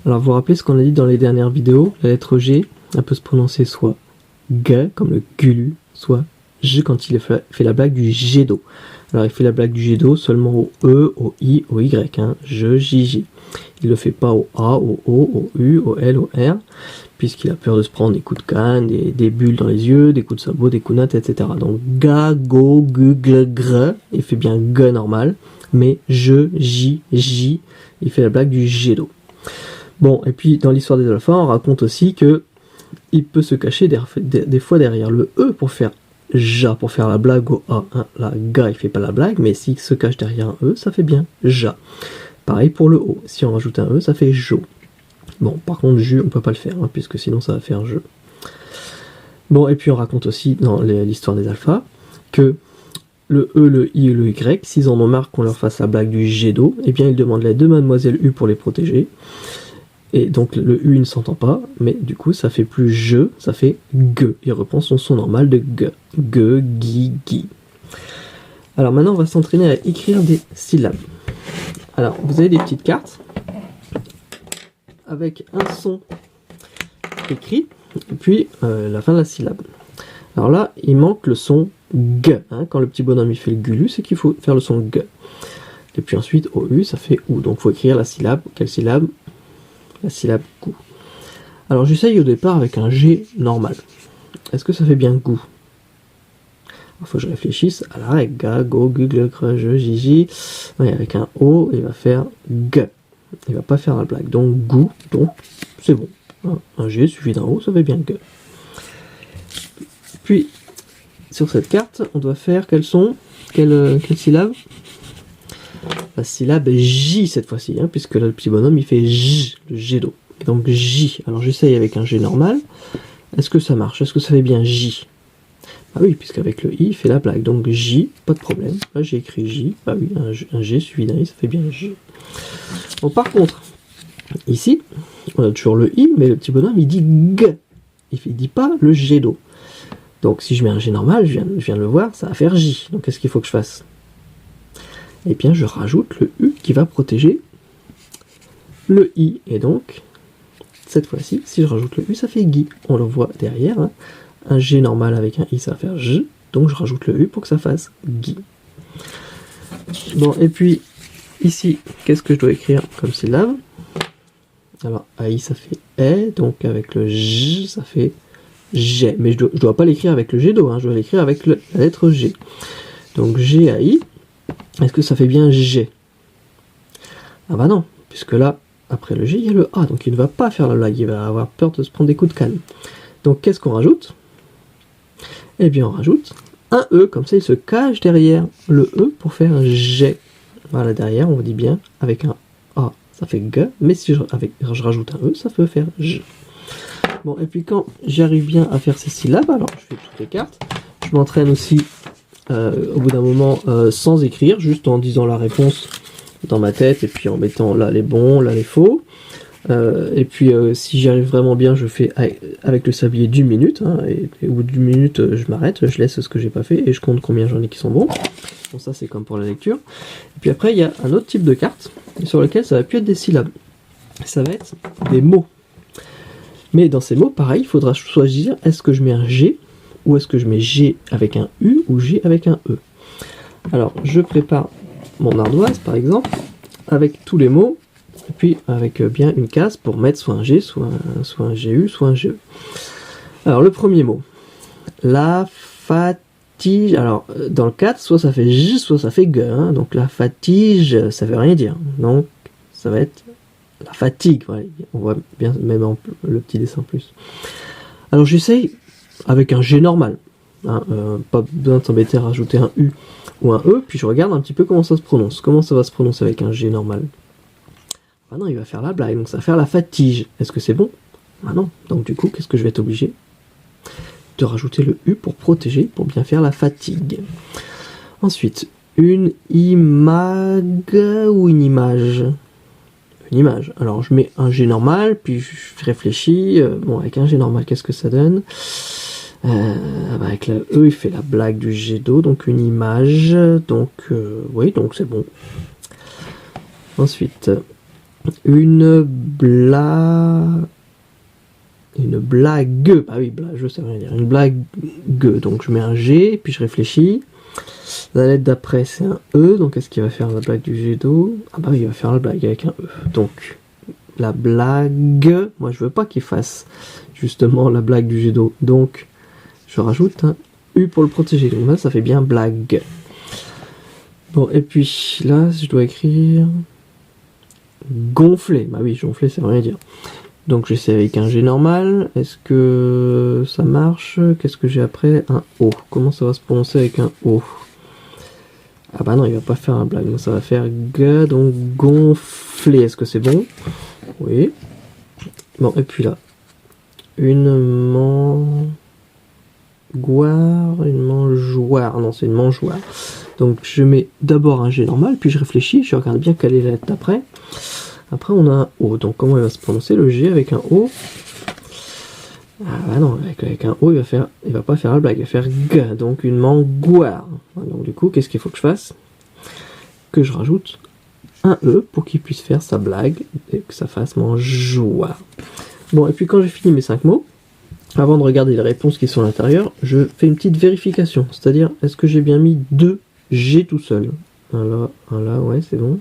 Alors vous vous rappelez ce qu'on a dit dans les dernières vidéos, la lettre G, elle peut se prononcer soit G, comme le gulu, soit J quand il fait la blague du jet d'eau. Alors il fait la blague du jet d'eau seulement au E, au I, au Y, hein, je, J, J. Il le fait pas au A, au O, au U, au L, au R, puisqu'il a peur de se prendre des coups de canne, des bulles dans les yeux, des coups de sabot, des coups de natte, etc. Donc ga, go, gu, gle, gre, il fait bien G normal, mais je, J, J, il fait la blague du jet d'eau. Bon, et puis dans l'histoire des alphas, on raconte aussi que il peut se cacher des fois derrière le E pour faire ja, pour faire la blague au A. Hein. La ga, il fait pas la blague, mais s'il se cache derrière un E, ça fait bien ja. Pareil pour le O. Si on rajoute un E, ça fait jo. Bon, par contre, ju, on peut pas le faire, hein, puisque sinon ça va faire je. Bon, et puis on raconte aussi dans l'histoire des alphas que le E, le I et le Y, s'ils en ont marre qu'on leur fasse la blague du jet d'eau, eh bien ils demandent l'aide de Mademoiselle U pour les protéger. Et donc le U il ne s'entend pas, mais du coup ça fait plus je, ça fait ge. Il reprend son son normal de ge. Ge, gi, gi. Alors maintenant on va s'entraîner à écrire des syllabes. Alors vous avez des petites cartes avec un son écrit, et puis la fin de la syllabe. Alors là, il manque le son G. Hein, quand le petit bonhomme il fait le gulu, c'est qu'il faut faire le son G. Et puis ensuite, au U, ça fait OU. Donc il faut écrire la syllabe. Quelle syllabe? La syllabe GOU. Alors j'essaye au départ avec un G normal. Est-ce que ça fait bien GOU? Il faut que je réfléchisse à la règle. Ga, go, gu, gle, gre, je, jiji. Ouais, avec un O, il va faire G. Il va pas faire la blague. Donc GOU, donc c'est bon. Un G suivi d'un O, ça fait bien G. Puis, sur cette carte, on doit faire quel son? Quelle syllabe? La syllabe J cette fois-ci, hein, puisque là, le petit bonhomme il fait J, le jet d'eau. Et donc J. Alors j'essaye avec un G normal. Est-ce que ça marche? Est-ce que ça fait bien J? Ah oui, puisqu'avec le I, il fait la blague. Donc J, pas de problème. Là j'ai écrit J. Ah oui, un G suivi d'un I, ça fait bien J. Bon, par contre, ici, on a toujours le I, mais le petit bonhomme il dit G. Il dit pas le jet d'eau. Donc si je mets un G normal, je viens de le voir, ça va faire J. Donc qu'est-ce qu'il faut que je fasse? Eh bien je rajoute le U qui va protéger le I. Et donc, cette fois-ci, si je rajoute le U, ça fait Gui. On le voit derrière. Hein. Un G normal avec un I, ça va faire J. Donc je rajoute le U pour que ça fasse Gui. Bon, et puis ici, qu'est-ce que je dois écrire comme syllabe? Alors, AI, ça fait E. Donc avec le J, ça fait G, mais je dois pas l'écrire avec le G d'eau, hein, je dois l'écrire avec la lettre G. Donc G A I, est-ce que ça fait bien G? Ah bah non, puisque là, après le G, il y a le A, donc il ne va pas faire la blague, il va avoir peur de se prendre des coups de canne. Donc qu'est-ce qu'on rajoute? Eh bien on rajoute un E, comme ça il se cache derrière le E pour faire G. Voilà, derrière on dit bien, avec un A, ça fait G, mais si je rajoute un E, ça peut faire G. Bon, et puis quand j'arrive bien à faire ces syllabes, alors je fais toutes les cartes, je m'entraîne aussi au bout d'un moment sans écrire, juste en disant la réponse dans ma tête, et puis en mettant là les bons, là les faux. Et puis si j'y arrive vraiment bien, je fais avec le sablier d'une minute, hein, et au bout d'une minute, je m'arrête, je laisse ce que j'ai pas fait, et je compte combien j'en ai qui sont bons. Bon, ça c'est comme pour la lecture. Et puis après, il y a un autre type de carte, sur lequel ça va plus être des syllabes. Ça va être des mots. Mais dans ces mots, pareil, il faudra choisir, est-ce que je mets un G, ou est-ce que je mets G avec un U, ou G avec un E. Alors, je prépare mon ardoise, par exemple, avec tous les mots, et puis avec bien une case pour mettre soit un G, soit un GU, soit un GE. Alors, le premier mot, la fatigue. Alors, dans le 4, soit ça fait J, soit ça fait G. Hein, donc, la fatigue, ça veut rien dire. Donc, ça va être la fatigue, voilà. On voit bien même le petit dessin plus. Alors j'essaye avec un G normal, hein, pas besoin de s'embêter à rajouter un U ou un E, puis je regarde un petit peu comment ça se prononce. Comment ça va se prononcer avec un G normal? Ah non, il va faire la blague, donc ça va faire la fatigue. Est-ce que c'est bon? Ah non, donc du coup, qu'est-ce que je vais être obligé? De rajouter le U pour protéger, pour bien faire la fatigue. Ensuite, une image ou une image? Image. Alors je mets un G normal, puis je réfléchis. Bon, avec un G normal, qu'est-ce que ça donne? Avec le E, il fait la blague du jet d'eau, donc une image. Donc oui, donc c'est bon. Ensuite, Une blague. Une blague. Ah oui, blague, ça veut rien dire. Une blague. Donc je mets un G, puis je réfléchis. La lettre d'après, c'est un E. Donc est-ce qu'il va faire la blague du jet d'eau? Ah bah oui, il va faire la blague avec un E. Donc la blague. Moi, je veux pas qu'il fasse justement la blague du jet d'eau. Donc je rajoute un U pour le protéger. Donc là, ça fait bien blague. Bon, et puis là, je dois écrire gonfler. Bah oui, gonfler, ça veut rien dire. Donc j'essaie avec un G normal. Est-ce que ça marche? Qu'est-ce que j'ai après? Un O. Comment ça va se prononcer avec un O? Ah bah non, il va pas faire un blague. Donc ça va faire G, donc gonfler. Est-ce que c'est bon? Oui. Bon, et puis là. Une mangeoire. Non, c'est une mangeoire. Donc je mets d'abord un G normal, puis je réfléchis, je regarde bien quelle est la lettre d'après. Après on a un O, donc comment il va se prononcer le G avec un O? Ah bah non, avec un O il va pas faire la blague, il va faire G, donc une mangoire. Donc du coup, qu'est-ce qu'il faut que je fasse? Que je rajoute un E pour qu'il puisse faire sa blague et que ça fasse mangeoire. Bon, et puis quand j'ai fini mes 5 mots, avant de regarder les réponses qui sont à l'intérieur, je fais une petite vérification, c'est-à-dire est-ce que j'ai bien mis 2 G tout seul? Un là, ouais, c'est bon.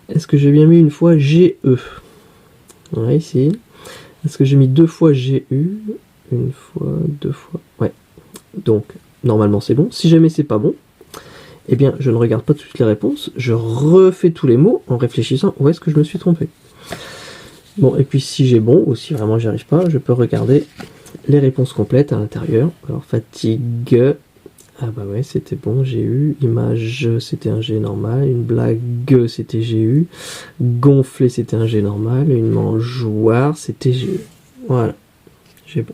Est-ce que j'ai bien mis une fois GE? Ouais, ici. Est-ce que j'ai mis 2 fois GU? Une fois, 2 fois. Ouais. Donc, normalement, c'est bon. Si jamais c'est pas bon, eh bien, je ne regarde pas toutes les réponses. Je refais tous les mots en réfléchissant où est-ce que je me suis trompé. Bon, et puis si j'ai bon, ou si vraiment j'y arrive pas, je peux regarder les réponses complètes à l'intérieur. Alors, fatigue. Ah bah ouais, c'était bon, j'ai eu. Image, c'était un G normal. Une blague, c'était j'ai eu. Gonfler, c'était un G normal. Une mangeoire, c'était j'ai eu. Voilà, j'ai bon.